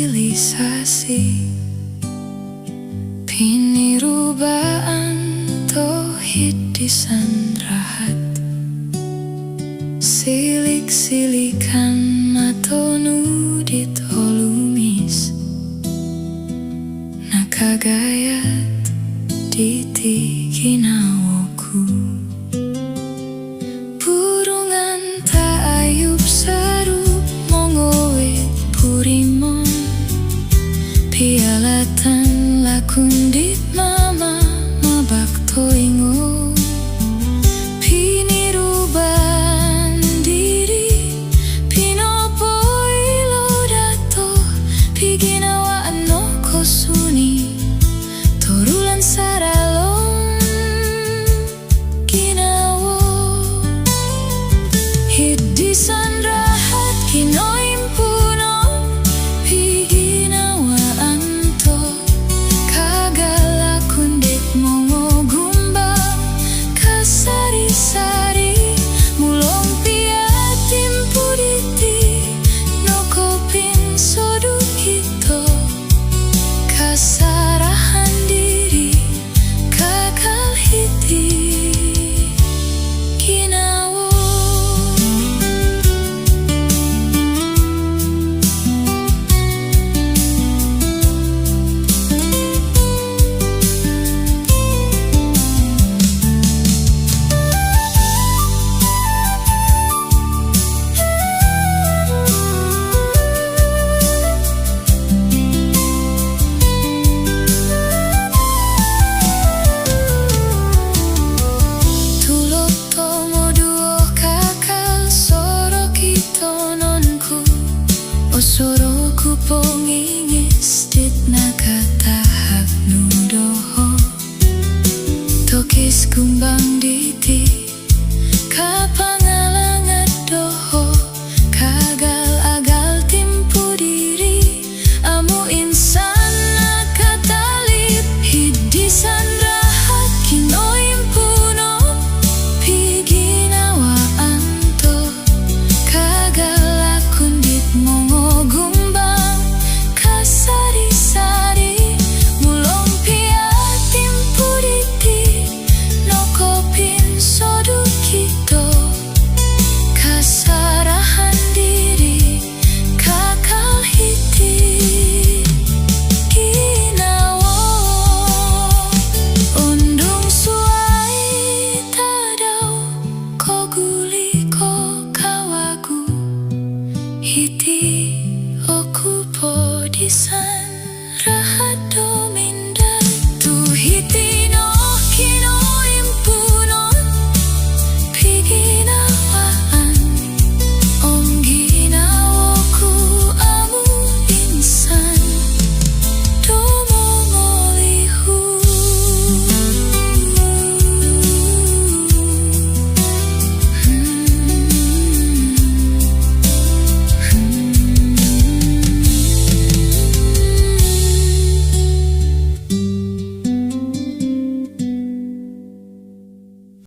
silisasi pinirubaan tohid disan rahat silik-silikan mato nudit olumis nakagayat diti ginawaku burungan tak ayub sarup mongowit purimon pialatan lakundit mama mabak toingo piniruban diri pinopo ilo dato piginawaan no kosuni torulan saralong ginawo hiddisan rahat kinoimpuno piginawaan to kagalakundit mongo gumbang kasari-sari mulong piatim puditi nokopin sodukito kasarahan diri kakal hiti ginawo Soroku pongingis dit nakatahap nudoho tokis kumbang diti kapangalangat doho kagal agal timpu diri amu insan nakatalip hiddisan rahat kinoimpuno piginawaan to kagal akundit mongo sari-sari mulong piatim puditi nokopin sodukito kasarahan diri kakal hiti ginawo undung suai tadau ko guli ko kawagu hiti okupo disan